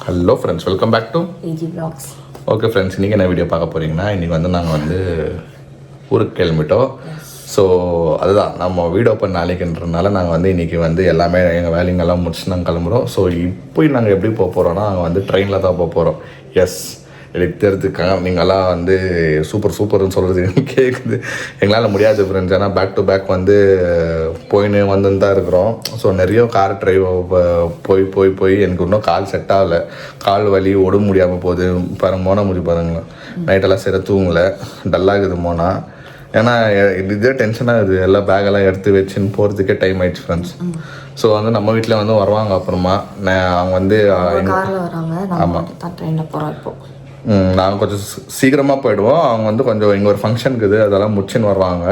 Hello friends, welcome back to AG vlogs. Okay friends, இன்றைக்கி என்ன video பார்க்க போகிறீங்கன்னா, இன்றைக்கி வந்து நாங்கள் வந்து ஊருக்கு கிளம்பிட்டோம். ஸோ அதுதான் நம்ம வீடு ஓப்பன் நாளைக்குன்றதுனால நாங்கள் வந்து இன்றைக்கி வந்து எல்லாமே எங்கள் வேலைங்கெல்லாம் முடிச்சு நாங்கள் கிளம்புறோம். ஸோ இப்போ நாங்கள் எப்படி போக போகிறோன்னா, நாங்கள் வந்து ட்ரெயினில் தான் போக போகிறோம். எஸ், எனக்கு தெரிஞ்சுக்காங்க, நீங்கள்லாம் வந்து சூப்பர்னு சொல்கிறது கேட்குது. எங்களால் முடியாது ஃப்ரெண்ட்ஸ், ஏன்னா பேக் டு பேக் வந்து போயின்னு வந்துன்னு தான் இருக்கிறோம். ஸோ நிறைய கார் டிரைவ் போய் எனக்கு இன்னும் கால் செட் ஆகலை. கால் வலி உடம்பு முடியாமல் போகுது. பாருங்க, மோனா முடி பாருங்களா, நைட்டெல்லாம் சரி தூங்கலை, டல்லாகுது மோனா. ஏன்னா இதே டென்ஷனாக இருக்குது. எல்லாம் பேக்கெல்லாம் எடுத்து வச்சுன்னு போகிறதுக்கே டைம் ஆயிடுச்சு ஃப்ரெண்ட்ஸ். ஸோ வந்து நம்ம வீட்டில் வந்து வருவாங்க. அப்புறமா அவங்க வந்து ஆமாம் ட்ரெயினில் போகிறோம். இப்போது நாங்கள் கொஞ்சம் சீக்கிரமாக போயிடுவோம். அவங்க வந்து கொஞ்சம் இங்கே ஒரு ஃபங்க்ஷன் இருக்குது, அதெல்லாம் முடிச்சுன்னு வருவாங்க.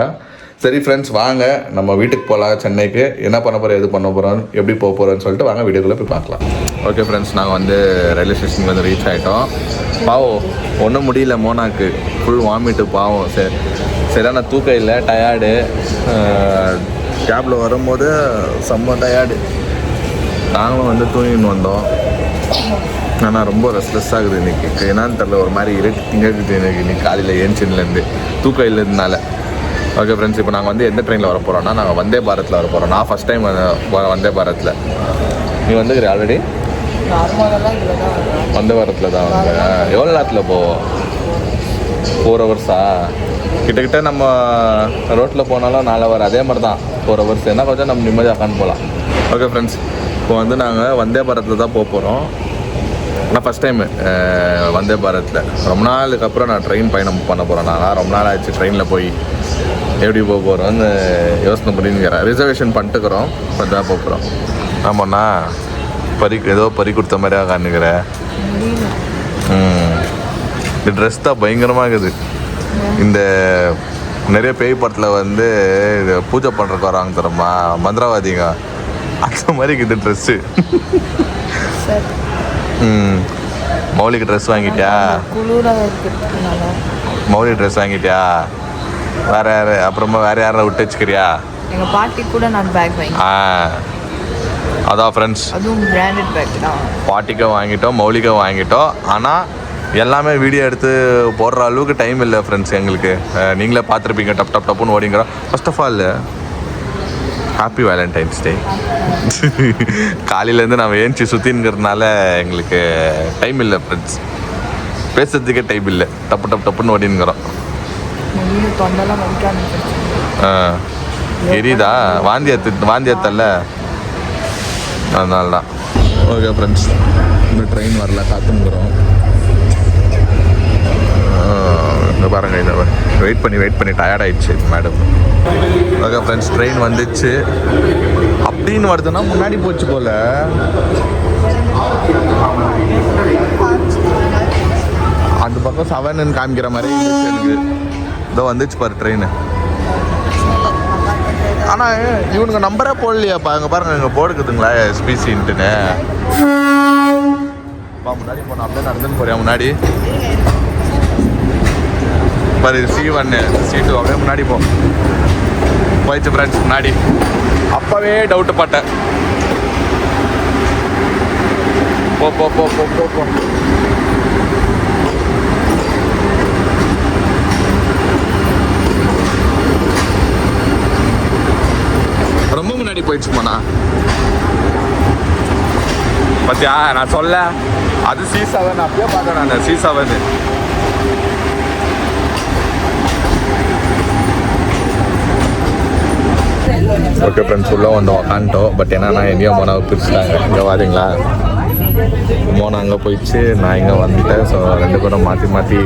சரி ஃப்ரெண்ட்ஸ், வாங்க நம்ம வீட்டுக்கு போகலாம். சென்னைக்கு என்ன பண்ண போகிறோம், எது பண்ண போகிறோம், எப்படி போக போகிறோன்னு சொல்லிட்டு வாங்க வீடியோக்குள்ளே போய் பார்க்கலாம். ஓகே ஃப்ரெண்ட்ஸ், நாங்கள் வந்து ரயில்வே ஸ்டேஷனுக்கு வந்து ரீச் ஆகிட்டோம். பாவம் ஒன்றும் முடியல, மோனாக்கு ஃபுல் வாமிட்டு. பாவம் சரியான தூக்கம் இல்லை, டயர்டு. கேபில் வரும்போது செம்ம டயர்டு. நாங்களும் வந்து தூங்கின்னு வந்தோம். ஆனால் ரொம்ப ரெஸ்ட்லெஸ் ஆகுது இன்றைக்கி. என்னான்னு தெரில, ஒரு மாதிரி இருட்டிங்க இருக்குது எனக்கு இன்றைக்கி காலையில் ஏன்ச்சின்லேருந்து தூக்கம் இல்லைனால. ஓகே ஃப்ரெண்ட்ஸ், இப்போ நாங்கள் வந்து எந்த ட்ரெயினில் வர போகிறோம்னா, நாங்கள் வந்தே பாரத்தில் வர போகிறோம். நான் ஃபஸ்ட் டைம் வந்தே பாரத்தில். நீ வந்துக்கிற ஆல்ரெடி வந்தே பாரத்தில் தான் வந்து. எவ்வளோ நேரத்தில் போவோம்? 4 ஹவர்ஸா? கிட்டக்கிட்ட நம்ம ரோட்டில் போனாலும் 4 ஹவர், அதே மாதிரி தான் 4 ஹவர்ஸ். என்ன கொஞ்சம் நம்ம நிம்மதியாக உட்காந்து போகலாம். ஓகே ஃப்ரெண்ட்ஸ், இப்போ வந்து நாங்கள் வந்தே பாரத்தில் தான் போக போகிறோம். நான் ஃபஸ்ட் டைம் வந்தே பாரத்தில். ரொம்ப நாளுக்கு அப்புறம் நான் ட்ரெயின் பயணம் பண்ண போகிறேன். நான் ரொம்ப நாள் ஆச்சு ட்ரெயினில் போய் எப்படி போக போகிறோன்னு யோசனை பண்ணிக்கிறேன். ரிசர்வேஷன் பண்ணிட்டுக்கிறோம், கொஞ்சம் தான் போக போகிறோம். ஆமாண்ணா, ஏதோ பறி கொடுத்த மாதிரியாக காணுக்கிறேன். இந்த ட்ரெஸ் தான் பயங்கரமாக இருக்குது. இந்த நிறைய பேய் படத்தில் வந்து இது பூஜை பண்ணுறக்கு வராங்க தரமா, மந்திரவாதிங்க, அந்த மாதிரி இருக்குது ட்ரெஸ்ஸு. மௌலிக்கு ட்ரெஸ் வாங்கிட்டியா? மௌலிக்கு ட்ரெஸ் வாங்கிட்டியா? வேற யாரு அப்புறமா வேற யாரை விட்டு வச்சுக்கிறியா? எங்கள் பாட்டி கூட நான் பேக் வாங்கி. அதான் ஃப்ரெண்ட்ஸ், அதுவும் பிராண்டட் பேக் தான். பாட்டிக்கும் வாங்கிட்டோம், மௌலிக்கும் வாங்கிட்டோம். ஆனால் எல்லாமே வீடியோ எடுத்து போடுற அளவுக்கு டைம் இல்லை ஃப்ரெண்ட்ஸ் எங்களுக்கு. நீங்களே பார்த்துருப்பீங்க, டப்புன்னு ஓடிங்கிறோம். First of all happy Valentine's day. காலையிலேருந்து நம்ம ஏஞ்சி சுற்றிங்கிறதுனால எங்களுக்கு டைம் இல்லை ஃப்ரெண்ட்ஸ், பேசுறதுக்கே டைம் இல்லை. டப்புன்னு ஓடிங்கிறோம். எரியுதா? வாந்தியத்தல்ல, அதனால தான். ஓகே ஃப்ரெண்ட்ஸ், இந்த ட்ரெயின் வரல, காத்துங்கிறோம். இந்த பாருங்க, இதை வெயிட் பண்ணி டயர்ட் ஆயிடுச்சு மேடம். ஓகே ஃப்ரெண்ட்ஸ், ட்ரெயின் வந்துச்சு. அப்படின்னு வருதுன்னா முன்னாடி போச்சு போல. அந்த பக்கம் 7ன்னு காமிக்கிற மாதிரி எனக்கு. இதோ வந்துச்சு பாரு ட்ரெயின். ஆனால் இவனுங்க நம்பரே போடலையாப்பா. அங்கே பாருங்க, இங்கே போடுக்குதுங்களா எஸ்பிசின்ட்டுன்னு. முன்னாடி போனோம், அப்படியே நடந்துன்னு போறியா முன்னாடி பாரு. C1 C2 அப்படியே முன்னாடி போயிடுச்சு ஃப்ரெண்ட்ஸ். முன்னாடி அப்போவே டவுட்டு பட்டேன். போ. ரொம்ப முன்னாடி போயிடுச்சு போனா பத்தியா? நான் சொல்ல, அது C7 அப்படியே பார்த்தேன் நான். C7 ஓகே ஃப்ரெண்ட்ஸ், உள்ளே வந்தோம், உக்காந்துட்டோம். பட் என்னன்னா எங்கேயும் மோனாவை பிரிச்சுட்டாங்க. இங்கே வாரீங்களா, மோனா அங்கே போயிடுச்சு, நான் இங்கே வந்துட்டேன். ஸோ 2 பேரும் மாற்றி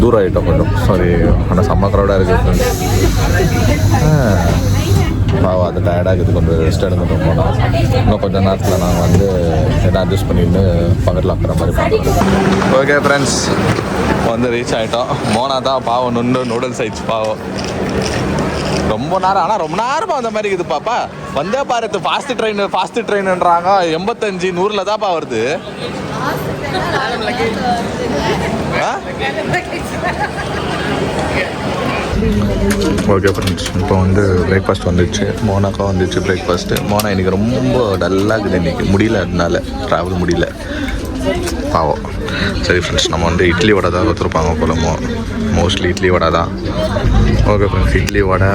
தூரம் ஆகிட்டோம் கொஞ்சம். சாரி, ஆனால் செம்ம க்ரௌடாக இருக்குது ஃப்ரெண்ட்ஸ். பாவம், அது டயர்டாக இருக்குது. கொஞ்சம் ரெஸ்ட் எடுத்துகிட்டு போனோம். இன்னும் கொஞ்சம் நேரத்தில் நாங்கள் வந்து எல்லாம் அட்ஜஸ்ட் பண்ணிட்டு பக்கத்தில் ஆக்கிற மாதிரி பார்க்குறோம். ஓகே ஃப்ரெண்ட்ஸ், வந்து ரீச் ஆகிட்டோம். மோனா தான் பாவம் நூடுல்ஸ் ஆயிடுச்சு பாவம். ரொம்ப நேரம், ஆனால் ரொம்ப நேரமாக அந்த மாதிரி இருக்குது பாப்பா. வந்தே பாரத் ஃபாஸ்ட் ட்ரெயின்ன்றாங்க. 85 100 தான்ப்பா வருது. ஓகே ஃப்ரெண்ட்ஸ், இப்போ வந்து பிரேக்ஃபாஸ்ட் வந்துடுச்சு. மோனாக்கா வந்துடுச்சு பிரேக்ஃபாஸ்ட்டு. மோனா இன்றைக்கி ரொம்ப டல்லாக இருக்குது, இன்றைக்கி முடியல, அதனால ட்ராவல் முடியல. பாவம். சரி ஃப்ரெண்ட்ஸ், நம்ம வந்து இட்லி வடை தான் கொடுத்துருப்பாங்க போல. மோஸ்ட்லி இட்லி வடை தான். ஓகே ஃப்ரெண்ட்ஸ், இட்லி வடை,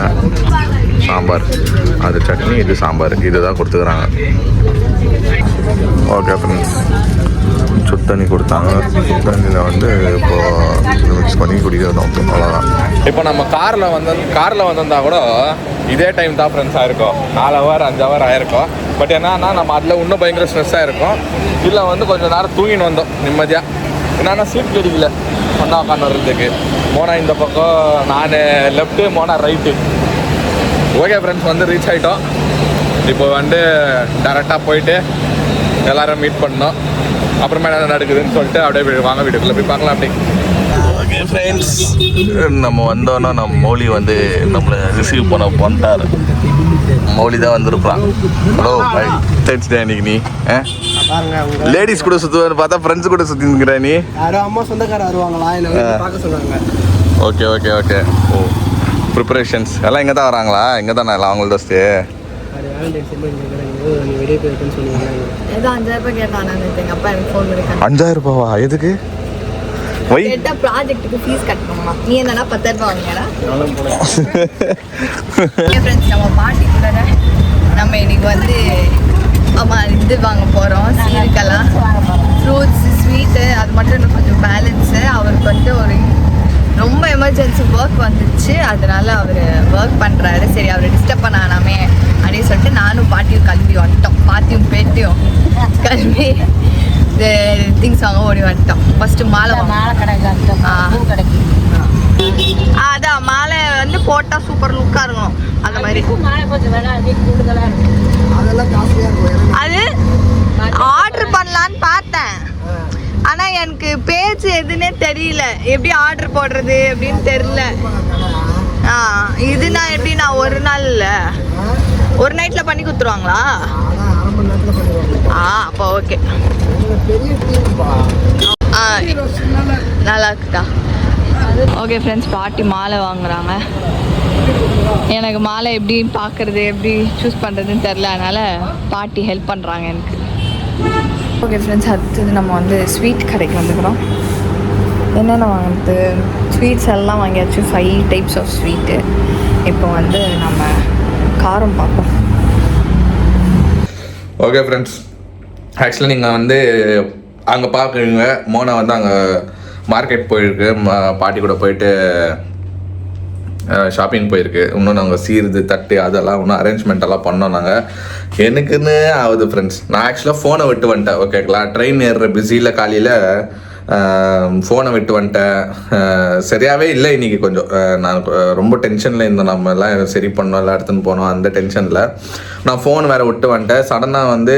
சாம்பார், அது சட்னி, இது சாம்பார், இது தான் கொடுத்துக்கிறாங்க. ஓகே ஃப்ரெண்ட்ஸ், சுத்தண்ணி கொடுத்தாங்க. சுத்தண்ணியில் வந்து இப்போது மிக்ஸ் பண்ணி குடிக்கணும், அவ்வளோதான். இப்போ நம்ம காரில் வந்திருந்தா கூட இதே டைம் தான் ஃப்ரெண்ட்ஸ் ஆகிருக்கும். 4 ஹவர் 5 ஹவர் ஆகிருக்கும். பட் என்னன்னா நம்ம அதில் இன்னும் பயங்கர ஸ்ட்ரெஸ்ஸாக இருக்கும். இல்லை வந்து கொஞ்சம் நேரம் தூங்கின்னு வந்தோம் நிம்மதியாக. என்னன்னா சீட் கிடைக்கல ஒன்றா உட்காந்து வர்றதுக்கு. மோனா இந்த பக்கம், நான் left, Mona right. Okay friends, வந்து ரீச் ஆகிட்டோம். இப்போ வந்து டேரெக்டாக போயிட்டு எல்லோரும் மீட் பண்ணோம். அப்புறமா என்ன நடக்குதுன்னு சொல்லிட்டு அப்படியே வாங்க வீட்டுக்குள்ளே போய் பார்க்கலாம். அப்படி ஓகே ஃப்ரெண்ட்ஸ், நம்ம வந்தோன்னா நம்ம மௌலி வந்து நம்மளை ரிசீவ் பண்ண பண்ணிட்டார். மௌலி தான் வந்திருப்பான். ஹலோ பை, தெரிஞ்சுட்டே இன்னைக்கு நீ லேடிஸ் கூட சுற்றுவேன்னு பார்த்தா ஃப்ரெண்ட்ஸ் கூட சுற்றினுக்கிற நீ. அம்மா சொந்தக்காரர் வருவாங்களா, என்ன பார்க்க சொன்னாங்க. Okay okay okay. Oh, preparations எல்லாம் இங்கே தான் வராங்களா? இங்கே தானே எல்லாம் அவங்கள தான் ஸ்டே. வெளியே போயிருக்குன்னு சொன்னீங்க. ஏதோ 5000 ரூபாய் கேட்டான். எங்கள் அப்பா எனக்கு ஃபோன் பண்ணி 5000 ரூபாவா? எதுக்கு? வை கேட்டால் ப்ராஜெக்ட்டுக்கு ஃபீஸ் கட்டணுமா? நீ என்னன்னா 10,000 ரூபா வாங்கினா? ஃப்ரெண்ட்ஸ், நம்ம பாட்டி கூட நம்ம இன்னைக்கு வந்து இது வாங்க போகிறோம். சீருக்கெல்லாம் ஃப்ரூட்ஸு, ஸ்வீட்டு, அது மட்டும் இன்னும் கொஞ்சம் பேலன்ஸு. அவருக்கு வந்து ஒரு ரொம்ப எமர்ஜென்சி ஒர்க் வந்துச்சு. அதனால அவர் ஒர்க் பண்ணுறாரு. சரி, அவரை டிஸ்டர்ப் பண்ணாமே அப்படின்னு சொல்லிட்டு நானும் பாட்டியும் கிளம்பி வந்துட்டோம். பாட்டியும் பேட்டியும் கிளம்பி திங்ஸ் வாங்க ஓடி வந்துட்டோம். ஃபஸ்ட்டு மாலை கடைக்கு. அதான் மாலை வந்து போட்டால் சூப்பர் லுக்காக இருக்கும். அந்த மாதிரி அதெல்லாம் காஸ்ட்லியாக இருக்கும். அது ஆர்டர் பண்ணலான்னு பார்த்தேன். ஆனால் எனக்கு பேச்சு எதுன்னே தெரியல. எப்படி ஆர்டர் போடுறது அப்படின்னு தெரியல. இது நான் எப்படி, நான் ஒரு நாள் இல்லை, ஒரு நைட்டில் பண்ணி கொடுத்துருவாங்களா? அப்போ ஓகே. நல்லா இருக்குதா? ஓகே ஃப்ரெண்ட்ஸ், பாட்டி மாலை வாங்குறாங்க. எனக்கு மாலை எப்படி பார்க்குறது, எப்படி சூஸ் பண்ணுறதுன்னு தெரில. அதனால் பாட்டி ஹெல்ப் பண்ணுறாங்க எனக்கு. ஓகே ஃப்ரெண்ட்ஸ், அடுத்தது நம்ம வந்து ஸ்வீட் கடைக்கு வந்துக்கிறோம். என்னென்ன வாங்குறது? ஸ்வீட்ஸ் எல்லாம் வாங்கியாச்சு. 5 டைப்ஸ் ஆஃப் ஸ்வீட்டு. இப்போ வந்து நம்ம காரம் பார்ப்போம். ஓகே ஃப்ரெண்ட்ஸ், ஆக்சுவலாக நீங்கள் வந்து அங்கே பார்க்குறீங்க. மோனா வந்து அங்கே மார்க்கெட் போயிருக்கு, பாட்டி கூட போயிட்டு ஷாப்பிங் போயிருக்கு. இன்னும் நாங்கள் சீருது தட்டு அதெல்லாம் இன்னும் அரேஞ்ச்மெண்ட் பண்ணோம். நாங்கள் எனக்குன்னு ஆகுது ஃப்ரெண்ட்ஸ். நான் ஆக்சுவலாக ஃபோனை விட்டு வந்துட்டேன். ஓகேங்களா, ட்ரெயின் ஏறுற பிஸியில் காலையில் ஃபோனை விட்டு வந்துட்டேன். சரியாகவே இல்லை இன்றைக்கி. கொஞ்சம் நான் ரொம்ப டென்ஷனில் இருந்தோம். நம்ம எல்லாம் சரி பண்ணோம், எல்லாம் எடுத்துன்னு போனோம். அந்த டென்ஷனில் நான் ஃபோன் வேறு விட்டு வந்துட்டேன். சடனாக வந்து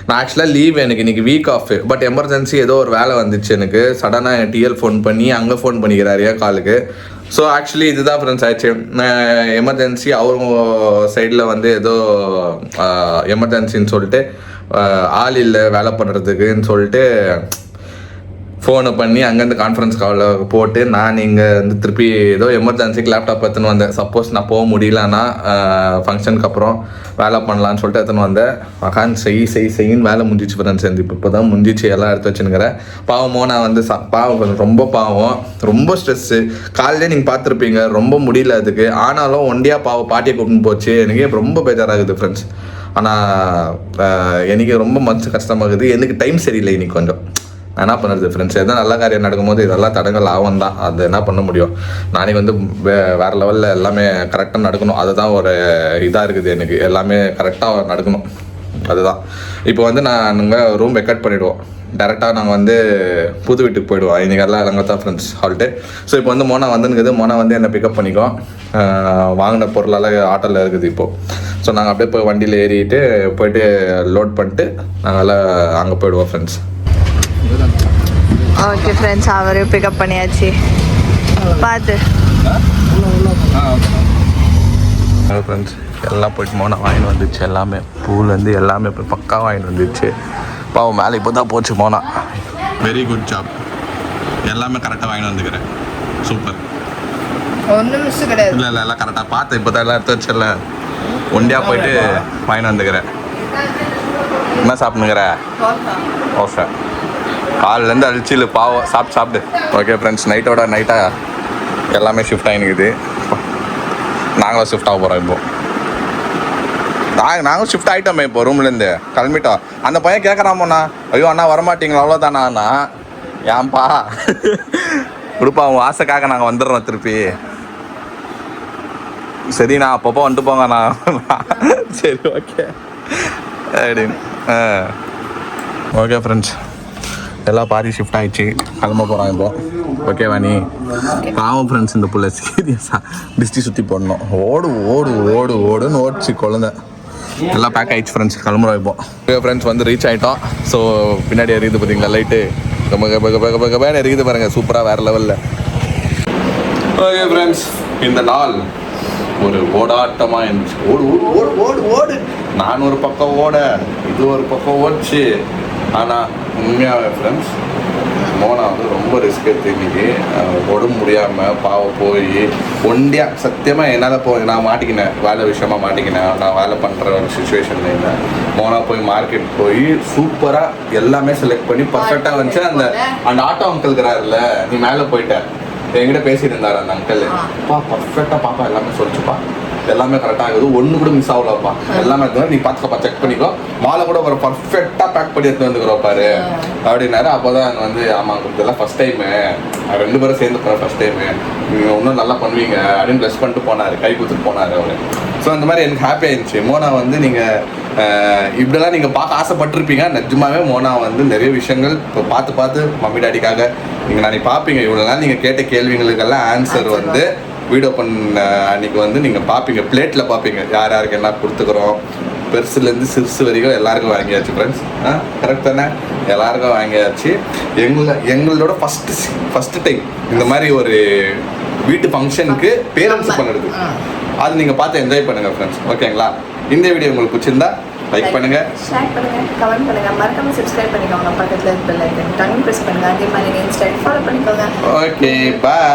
நான் ஆக்சுவலாக லீவ், எனக்கு இன்றைக்கி வீக் ஆஃப். பட் எமர்ஜென்சி ஏதோ ஒரு வேலை வந்துச்சு எனக்கு. சடனாக என் டிஎல் ஃபோன் பண்ணி அங்கே ஃபோன் பண்ணிக்கிறாரு என் காலுக்கு. ஸோ ஆக்சுவலி இதுதான் ஃப்ரெண்ட்ஸ் ஆயிடுச்சு. எமர்ஜென்சி அவங்க சைடில் வந்து ஏதோ எமர்ஜென்சின்னு சொல்லிட்டு ஆள் இல்லை வேலை பண்ணுறதுக்குன்னு சொல்லிட்டு ஃபோனை பண்ணி அங்கேருந்து கான்ஃபரன்ஸ் காலில் போட்டு நான் இங்கே வந்து திருப்பி ஏதோ எமர்ஜென்சிக்கு லேப்டாப் எடுத்துன்னு வந்தேன். சப்போஸ் நான் போக முடியலன்னா ஃபங்க்ஷனுக்கு அப்புறம் வேலை பண்ணலான்னு சொல்லிட்டு எடுத்துன்னு வந்தேன். உக்காந்து செய்யின்னு வேலை முடிஞ்சிச்சு ஃப்ரெண்ட்ஸ். இப்போ தான் முடிஞ்சிச்சு, எல்லாம் எடுத்து வச்சுன்னுக்கிறேன். பாவமோ நான் வந்து பாவம், ரொம்ப பாவம், ரொம்ப ஸ்ட்ரெஸ்ஸு. காலையிலே நீங்கள் பார்த்துருப்பீங்க, ரொம்ப முடியல அதுக்கு. ஆனாலும் ஒண்டியாக பாட்டியை கூப்பிட்டு போச்சு. எனக்கே ரொம்ப பேஜாராகுது ஃப்ரெண்ட்ஸ். ஆனால் எனக்கு ரொம்ப மனசு கஷ்டமாகுது. எனக்கு டைம் சரியில்லை இன்னைக்கு கொஞ்சம். என்ன பண்ணுறது ஃப்ரெண்ட்ஸ், எதாவது நல்ல காரியம் நடக்கும்போது இதெல்லாம் தடங்கள் ஆகும் தான். அது என்ன பண்ண முடியும். நானே வந்து வேறு லெவலில் எல்லாமே கரெக்டாக நடக்கணும். அதுதான் ஒரு இதாக இருக்குது எனக்கு. எல்லாமே கரெக்டாக நடக்கணும், அதுதான். இப்போ வந்து நாங்கள் ரூம் வெக்கேட் பண்ணிவிடுவோம். டேரெக்டாக நாங்கள் வந்து புது வீட்டுக்கு போயிடுவோம். இன்றைக்கி எல்லாம் அங்கே தான் ஃப்ரெண்ட்ஸ் ஹால்ட்டு. ஸோ இப்போ வந்து மோனா வந்துருக்குது. மோனா வந்து என்னை பிக்கப் பண்ணிக்கும். வாங்கின பொருளால் ஆட்டோவில் இருக்குது இப்போது. ஸோ நாங்கள் அப்படியே போய் வண்டியில் ஏறிட்டு போயிட்டு லோட் பண்ணிட்டு நாங்கள் எல்லாம் அங்கே போயிடுவோம் ஃப்ரெண்ட்ஸ். ஓகே ஃப்ரெண்ட்ஸ், அவரையும் பிக்கப் பண்ணியாச்சு. பார்த்து ஃப்ரெண்ட்ஸ் எல்லாம் போயிட்டு மோனா வாங்கிட்டு வந்துச்சு. எல்லாமே பூலேருந்து எல்லாமே போய் பக்கா வாங்கிட்டு வந்துச்சு. பாவம் மேலே இப்போ தான் போச்சு மோனா. வெரி குட் ஜாப், எல்லாமே கரெக்டாக வாங்கிட்டு வந்துக்கிறேன். சூப்பர், ஒன்றும் மிஸ் கிடையாது. இல்லை இல்லை எல்லாம் கரெக்டாக பார்த்து இப்போ தான் எல்லாம் எடுத்து வச்சிடல. ஒண்டியாக போயிட்டு வாங்கிட்டு வந்துக்கிறேன். என்ன சாப்பிட்ணுங்கிற? ஓகே காலிலேருந்து அழிச்சில் பாவம் சாப்பிட்டு ஓகே ஃப்ரெண்ட்ஸ் நைட்டோட நைட்டாக எல்லாமே ஷிஃப்ட் ஆகினுக்குது. நாங்களும் ஷிஃப்ட் ஆக போகிறோம் இப்போ. நாங்கள் ஷிஃப்ட் ஆகிட்டோமே இப்போ ரூம்லேருந்து கிளம்பிட்டோம். அந்த பையன் கேட்குறாமண்ணா, ஐயோ அண்ணா வரமாட்டிங்களா அவ்வளோதானா அண்ணா? ஏன்பா கொடுப்பா, உன் ஆசைக்காக நாங்கள் வந்துடுறோம் திருப்பி. சரிண்ணா அப்பப்போ வந்துட்டு போங்கண்ணா. சரி ஓகே அப்படின்னு. ஓகே ஃப்ரெண்ட்ஸ் எல்லாம் பாதி ஷிஃப்ட் ஆகிடுச்சு, கிளம்ப போகிறான் இப்போ. ஓகேவா நீ? பாவம் ஃப்ரெண்ட்ஸ், இந்த புள்ள சீரியஸாக டிஸ்டி சுற்றி போடணும். ஓடுன்னு ஓடிச்சு குழந்தை. எல்லாம் பேக் ஆகிடுச்சு ஃப்ரெண்ட்ஸ், கிளம்புறோம் இப்போ. ஓகே ஃப்ரெண்ட்ஸ் வந்து ரீச் ஆகிட்டோம். ஸோ பின்னாடி எரியுது பார்த்தீங்களா லைட்டு, வேணும் இருக்குது பாருங்கள், சூப்பராக வேறு லெவலில். ஓகே ஃப்ரெண்ட்ஸ் இந்த நாள் ஒரு ஓடாட்டமாக இருந்துச்சு. ஓடு நான் ஒரு பக்கம் ஓட, இது ஒரு பக்கம் ஓடிச்சு. ஆனால் உண்மையாகவே ஃப்ரெண்ட்ஸ் மோனா வந்து ரொம்ப ரிஸ்க் எடுத்து இன்னைக்கு உடம்பு முடியாமல் பாவம் போய் ஒண்டியாக சத்தியமாக என்னால் நான் மாட்டிக்கினேன், வேலை விஷயமா மாட்டிக்கினேன். நான் வேலை பண்ணுற ஒரு சுச்சுவேஷனில் இருந்தேன். மோனா போய் மார்க்கெட் போய் சூப்பராக எல்லாமே செலக்ட் பண்ணி பர்ஃபெக்டாக வந்துச்சு. அந்த ஆட்டோ அங்கிள் இருக்கிறாருல்ல, நீ மேலே போயிட்ட என்கிட்ட பேசிட்டு இருந்தாரு அந்த அங்கிள். பர்ஃபெக்டாக பாப்பா எல்லாமே சொல்லிச்சுப்பா, எல்லாமே கரெக்டாக ஆகுது, ஒன்று கூட மிஸ் ஆகலப்பா, எல்லாமே நீ பார்த்துக்கப்பா, செக் பண்ணிக்கோ, மாலை கூட ஒரு பர்ஃபெக்டாக பேக் பண்ணி எடுத்து வந்துக்கிறோம் பாரு அப்படின்னாரு. அப்போ தான் வந்து ஆமாம் இதெல்லாம் ஃபஸ்ட் டைமு, 2 பேரும் சேர்ந்து போகிறேன் ஃபஸ்ட் டைமு, நீங்கள் இன்னும் நல்லா பண்ணுவீங்க அப்படின்னு ப்ளஸ் பண்ணிட்டு போனார், கை கொடுத்துட்டு போனார் அவர். ஸோ அந்த மாதிரி எனக்கு ஹாப்பி ஆயிடுச்சு. மோனா வந்து நீங்கள் இப்படிலாம் நீங்கள் பார்க்க ஆசைப்பட்டிருப்பீங்க. நிஜமாவே மோனா வந்து நிறைய விஷயங்கள் இப்போ பார்த்து மம்மி டாடிக்காக நீங்கள் நாளைக்கு பார்ப்பீங்க. இவ்வளோ நாள் நீங்கள் கேட்ட கேள்விகளுக்கெல்லாம் ஆன்சர் வந்து வீடியோ பண்ண அன்றைக்கி வந்து நீங்கள் பார்ப்பீங்க, பிளேட்டில் பார்ப்பீங்க யார் யாருக்கு என்ன கொடுத்துக்குறோம். பெருசுலேருந்து சிறுசு வரைக்கும் எல்லாருக்கும் வாங்கியாச்சு ஃப்ரெண்ட்ஸ். கரெக்ட் தானே? எல்லாருக்கும் வாங்கியாச்சு. எங்களோட ஃபஸ்ட்டு டைம் இந்த மாதிரி ஒரு வீட்டு ஃபங்க்ஷனுக்கு பேரண்ட்ஸ் பண்ணுறது, அது நீங்கள் பார்த்து என்ஜாய் பண்ணுங்கள் ஃப்ரெண்ட்ஸ். ஓகேங்களா? இந்த வீடியோ உங்களுக்கு பிடிச்சிருந்தா லைக் பண்ணுங்க, ஷேர் பண்ணுங்க, கமெண்ட் பண்ணுங்க, மறக்காம சப்ஸ்கிரைப் பண்ணிக்கோங்க, பக்கத்துல இருக்க பெல் ஐகான் பிரஸ் பண்ணுங்க, அதே மாதிரி இன்ஸ்டா ஃபாலோ பண்ணிக்கோங்க. Okay bye.